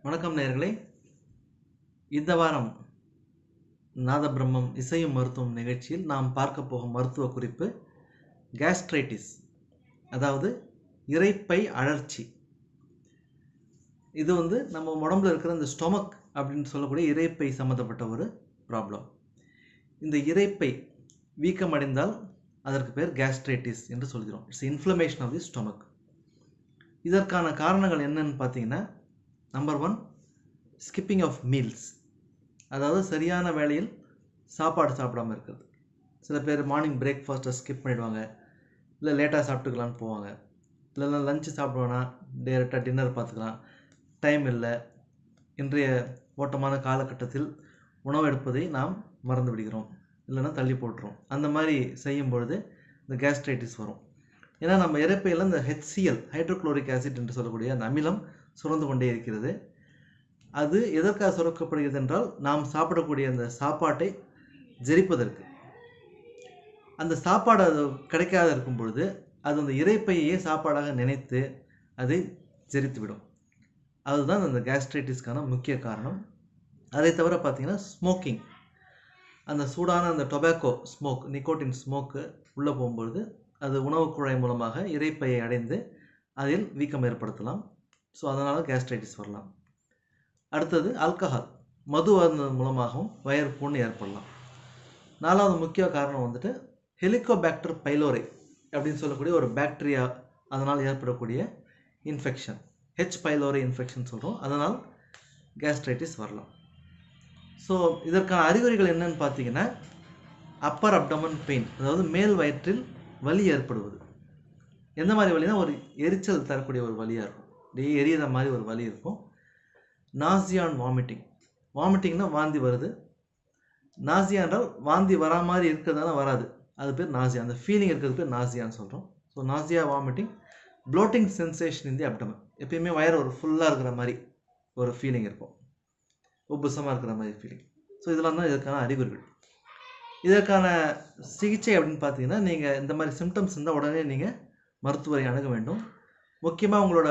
வணக்கம் நேயர்களே. இந்த வாரம் நாதபிரம்மம் இசையும் மருத்துவம் நிகழ்ச்சியில் நாம் பார்க்க போகும் மருத்துவ குறிப்பு கேஸ்ட்ரைட்டிஸ், அதாவது இரைப்பை அழற்சி. இது நம்ம உடம்புல இருக்கிற இந்த ஸ்டொமக் அப்படின்னு சொல்லக்கூடிய இரைப்பை சம்மந்தப்பட்ட ஒரு ப்ராப்ளம். இந்த இரைப்பை வீக்கமடைந்தால் அதற்கு பேர் கேஸ்ட்ரைட்டிஸ் என்று சொல்கிறோம். It's inflammation of the stomach. இதற்கான காரணங்கள் என்னன்னு பார்த்தீங்கன்னா, நம்பர் 1, ஸ்கிப்பிங் ஆஃப் மீல்ஸ், அதாவது சரியான வேளையில் சாப்பாடு சாப்பிடாமல் இருக்கிறது. சில பேர் மார்னிங் பிரேக்ஃபாஸ்ட்டை ஸ்கிப் பண்ணிவிடுவாங்க, இல்லை லேட்டாக சாப்பிட்டுக்கலான்னு போவாங்க, இல்லைன்னா லஞ்சு சாப்பிடுவோன்னா டேரெக்டாக டின்னர் பார்த்துக்கலாம், டைம் இல்லை. இன்றைய ஓட்டமான காலகட்டத்தில் உணவு எடுப்பதை நாம் மறந்து விடுகிறோம், இல்லைன்னா தள்ளி போட்டுரும். அந்த மாதிரி செய்யும்பொழுது இந்த கேஸ்ட்ரைட்டிஸ் வரும். ஏன்னா நம்ம இரைப்பையில் இந்த HCl, ஹைட்ரோக்ளோரிக் ஆசிட் என்று சொல்லக்கூடிய அந்த அமிலம் சுரந்து கொண்டே இருக்கிறது. அது எதற்காக சுரக்கப்படுகிறது என்றால், நாம் சாப்பிடக்கூடிய அந்த சாப்பாட்டை ஜெரிப்பதற்கு. அந்த சாப்பாடு அது கிடைக்காத இருக்கும் பொழுது அது அந்த இரைப்பையே சாப்பாடாக நினைத்து அதை ஜெரித்துவிடும். அதுதான் அந்த கேஸ்ட்ரைட்டிஸ்க்கான முக்கிய காரணம். அதை தவிர பார்த்தீங்கன்னா, ஸ்மோக்கிங், அந்த சூடான அந்த டொபாக்கோ ஸ்மோக், நிக்கோட்டின் ஸ்மோக்கு உள்ளே போகும்பொழுது அது உணவு குழாய் மூலமாக இரைப்பையை அடைந்து அதில் வீக்கம் ஏற்படுத்தலாம். ஸோ அதனால் கேஸ்ட்ரைட்டிஸ் வரலாம். அடுத்தது ஆல்கஹால், மது அருந்தது மூலமாகவும் வயிறு புண் ஏற்படலாம். 4வது முக்கிய காரணம் ஹெலிகோபாக்டர் பைலோரி அப்படின்னு சொல்லக்கூடிய ஒரு பாக்டீரியா, அதனால் ஏற்படக்கூடிய இன்ஃபெக்ஷன், H. பைலோரி இன்ஃபெக்ஷன் சொல்கிறோம். அதனால் கேஸ்ட்ரைட்டிஸ் வரலாம். ஸோ இதற்கான அறிகுறிகள் என்னன்னு பார்த்தீங்கன்னா, அப்பர் அப்டமன் பெயின், அதாவது மேல் வயிற்றில் வலி ஏற்படுவது. எந்த மாதிரி வலினா, ஒரு எரிச்சல் தரக்கூடிய ஒரு வலியாக இருக்கும், அப்படியே எரியிற மாதிரி ஒரு வலி இருக்கும். நாசியா அண்ட் வாமிட்டிங், வாமிட்டிங்னா வாந்தி வருது, நாசியா என்றால் வாந்தி வரா மாதிரி இருக்கிறதால வராது, அது பேர் நாசியா. அந்த ஃபீலிங் இருக்கிறது பேர் நாசியான்னு சொல்கிறோம். So nausea, vomiting, bloating sensation in the abdomen, எப்பயுமே வயிறு ஒரு ஃபுல்லாக இருக்கிற மாதிரி ஒரு ஃபீலிங் இருக்கும், உப்புசமாக இருக்கிற மாதிரி ஃபீலிங். ஸோ இதெல்லாம் தான் இதற்கான அறிகுறிகள். இதற்கான சிகிச்சை அப்படின்னு பார்த்தீங்கன்னா, நீங்கள் இந்த மாதிரி சிம்டம்ஸ் இருந்தால் உடனே நீங்கள் மருத்துவரை அணுக வேண்டும். முக்கியமாக உங்களோட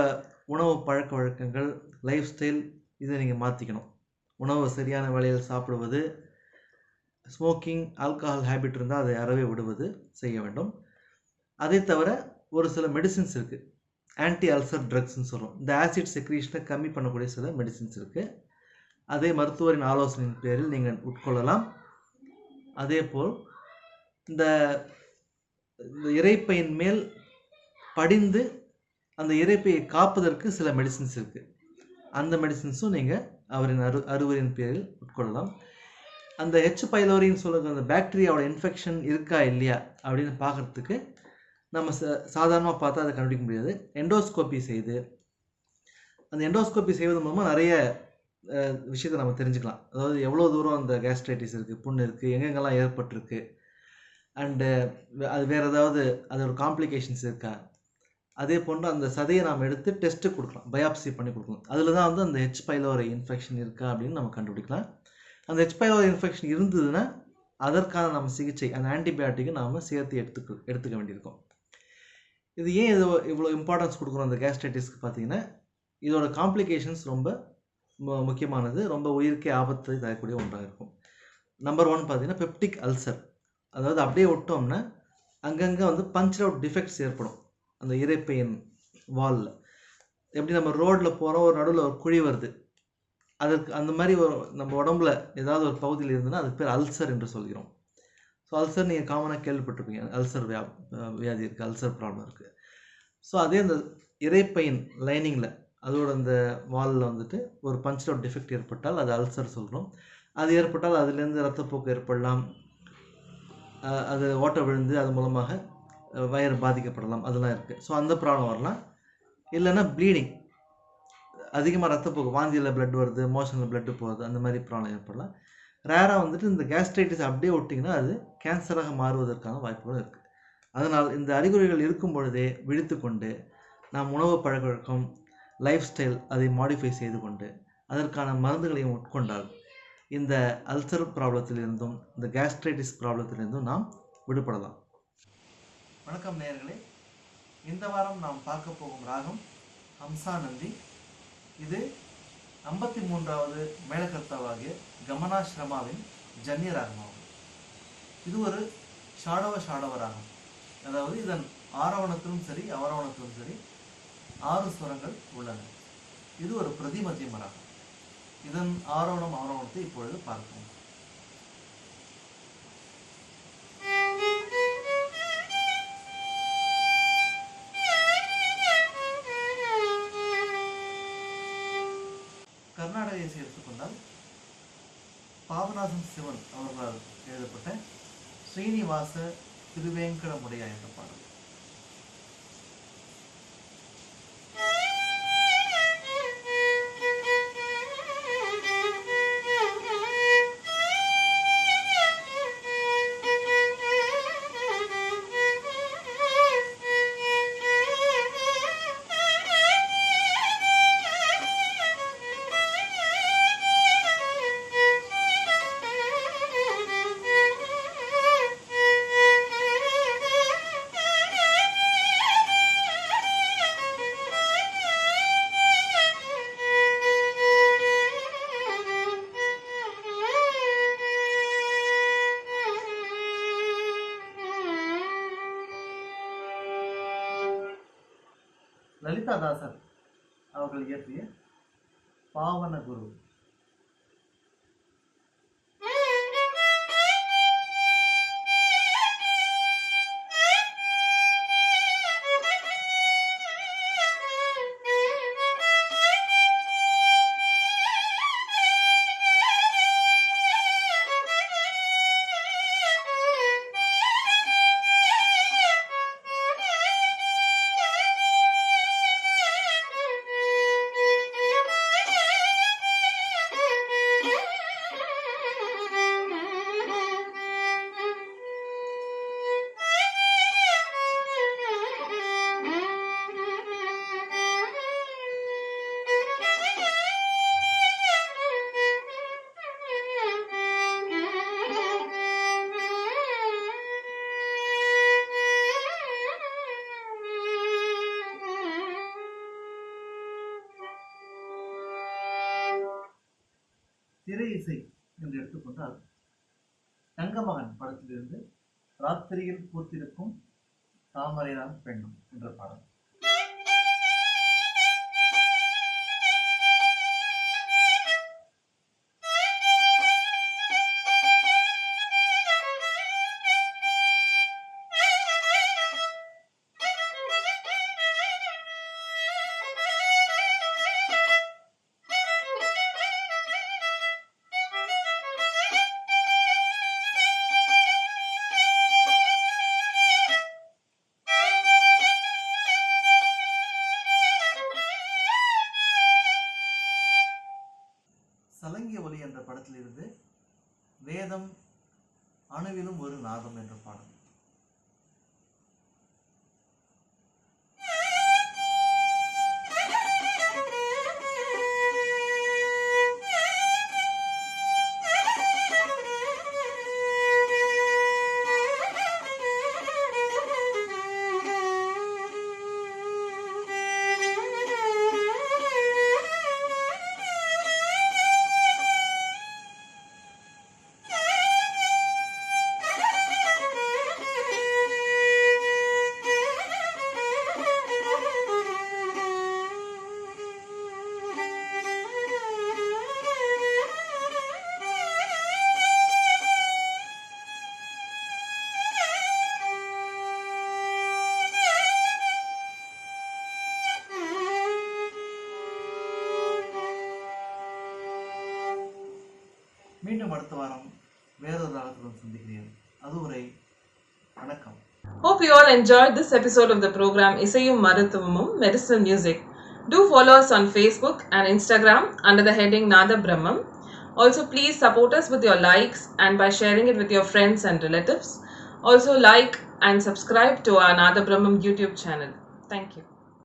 உணவு பழக்க வழக்கங்கள், லைஃப் ஸ்டைல், இதை நீங்கள் மாற்றிக்கணும். உணவு சரியான வேளையில் சாப்பிடுவது, ஸ்மோக்கிங், ஆல்கஹால் ஹேபிட் இருந்தால் அதை அறவே விடுவது செய்ய வேண்டும். அதை தவிர ஒரு சில மெடிசின்ஸ் இருக்குது, ஆன்டி அல்சர் ட்ரக்ஸ்ன்னு சொல்கிறோம். இந்த ஆசிட் செக்ரீஷனை கம்மி பண்ணக்கூடிய சில மெடிசின்ஸ் இருக்குது. அதை மருத்துவரின் ஆலோசனையின் பேரில் நீங்கள் உட்கொள்ளலாம். அதே போல் இந்த இரைப்பையின் மேல் படிந்து அந்த இரைப்பையை காப்பதற்கு சில மெடிசின்ஸ் இருக்குது. அந்த மெடிசின்ஸும் நீங்கள் அவரின் அறிவுரையின் பேரில் உட்கொள்ளலாம். அந்த H. பைலோரின்னு சொல்லுற அந்த பாக்டீரியாவோட இன்ஃபெக்ஷன் இருக்கா இல்லையா அப்படின்னு பார்க்குறதுக்கு நம்ம சாதாரணமாக பார்த்தா அதை கண்டுபிடிக்க முடியாது. எண்டோஸ்கோப்பி செய்து, அந்த எண்டோஸ்கோப்பி செய்வது மூலமாக நிறைய விஷயத்தை நம்ம தெரிஞ்சுக்கலாம். அதாவது எவ்வளோ தூரம் அந்த கேஸ்ட்ரைட்டிஸ் இருக்குது, புண்ணு இருக்குது, எங்கெங்கெல்லாம் ஏற்பட்டிருக்கு, அண்டு அது வேறு ஏதாவது அது ஒரு காம்ப்ளிகேஷன்ஸ் இருக்கா. அதே போன்று அந்த சதையை நாம் எடுத்து டெஸ்ட்டு கொடுக்கலாம், பயாப்சி பண்ணி கொடுக்கலாம். அதில் தான் அந்த H. பைலோரி இன்ஃபெக்ஷன் இருக்கா அப்படின்னு நம்ம கண்டுபிடிக்கலாம். அந்த H. பைலோரி இன்ஃபெக்ஷன் இருந்ததுன்னா அதற்கான நம்ம சிகிச்சை, அந்த ஆன்டிபயோட்டிக்கை நாம் சேர்த்து எடுத்துக்க வேண்டியிருக்கும். இது ஏன் இவ்வளோ இம்பார்ட்டன்ஸ் கொடுக்குறோம் அந்த கேஸ்ட்ரைட்டிஸ்க்கு பார்த்தீங்கன்னா, இதோட காம்ப்ளிகேஷன்ஸ் ரொம்ப முக்கியமானது, ரொம்ப உயிருக்கே ஆபத்தை தரக்கூடிய ஒன்றாக இருக்கும். நம்பர் 1 பார்த்தீங்கன்னா பெப்டிக் அல்சர், அதாவது அப்படியே விட்டோம்னா அங்கங்கே பஞ்ச் அவுட் டிஃபெக்ட்ஸ் ஏற்படும் அந்த இரைப்பையின் வாலில். எப்படி நம்ம ரோட்டில் போகிறோம், ஒரு நடுவில் ஒரு குழி வருது, அதற்கு அந்த மாதிரி ஒரு நம்ம உடம்புல ஏதாவது ஒரு பகுதியில் இருந்ததுன்னா அதுக்கு பேர் அல்சர் என்று சொல்கிறோம். ஸோ அல்சர் நீங்கள் காமனாக கேள்விப்பட்டிருப்பீங்க, அல்சர் வியாதி இருக்குது, அல்சர் ப்ராப்ளம் இருக்குது. ஸோ அதே அந்த இரைப்பையின் லைனிங்கில், அதோட அந்த வாலில் ஒரு பஞ்ச் அவுட் டிஃபெக்ட் ஏற்பட்டால் அது அல்சர் சொல்கிறோம். அது ஏற்பட்டால் அதுலேருந்து ரத்தப்போக்கு ஏற்படலாம், அது ஓட்டை விழுந்து அது மூலமாக வயிறு பாதிக்கப்படலாம், அதெல்லாம் இருக்குது. ஸோ அந்த ப்ராப்ளம் வரலாம். இல்லைன்னா ப்ளீடிங், அதிகமாக ரத்தப்போக்கு, வாந்தியில் பிளட் வருது, மோஷனில் பிளட்டு போகுது, அந்த மாதிரி ப்ராப்ளம் ஏற்படலாம். ரேராக இந்த கேஸ்ட்ரைட்டிஸ் அப்படியே விட்டிங்கன்னா அது கேன்சராக மாறுவதற்கான வாய்ப்புகள் இருக்குது. அதனால் இந்த அறிகுறிகள் இருக்கும் பொழுதே விழித்து கொண்டு நாம் உணவு பழக்க வழக்கம், லைஃப் ஸ்டைல் அதை மாடிஃபை செய்து கொண்டு அதற்கான மருந்துகளையும் உட்கொண்டால் இந்த அல்சர் ப்ராப்ளத்திலிருந்தும் இந்த கேஸ்ட்ரைட்டிஸ் ப்ராப்ளத்திலிருந்தும் நாம் விடுபடலாம். வணக்கம் நேயர்களே. இந்த வாரம் நாம் பார்க்க போகும் ராகம் ஹம்சா நந்தி. இது 53வது மேலகர்த்தாவாகிய கமனாஸ்ரமாவின் ஜன்ய ராகமாகும். இது ஒரு ஷாடவ ராகம். அதாவது இதன் ஆரோவணத்திலும் சரி அவரோவணத்திலும் சரி 6 ஸ்வரங்கள் உள்ளன. இது ஒரு பிரதிமத்தியம ராகம். இதன் ஆரோவணம் அவரோவணத்தை இப்பொழுது பார்ப்போம். கர்நாடக இசை எடுத்துக்கொண்டால் பாபநாசம் சிவன் அவர்களால் எழுதப்பட்ட ஸ்ரீனிவாச திருவேங்கடமுடையா என்ற பாடல். லலிதாதாசர் அவர்கள் இயற்றிய பாவன குரு. திரை இசை என்று எடுத்துக்கொண்டால் தங்கமகன் படத்திலிருந்து ராத்திரியில் பூத்திருக்கும் தாமரைதான் பெண்ணும் என்ற பாடல். சலங்கிய ஒலி என்ற படத்திலிருந்து வேதம் அணுவிலும் ஒரு நாதம் என்ற பாடல். மீண்டும் அடுத்த வாரம் வேறொரு ராகத்துடன் சந்திக்கிறேன். அதுவரை வணக்கம். Hope you all enjoyed this episode of the program Isayum Maruthuvamum Medicinal Music. Do follow us on Facebook and Instagram under the heading Nada Brahmam. Also, please support us with your likes and by sharing it with your friends and relatives. Also, like and subscribe to our Nada Brahmam YouTube channel. Thank you.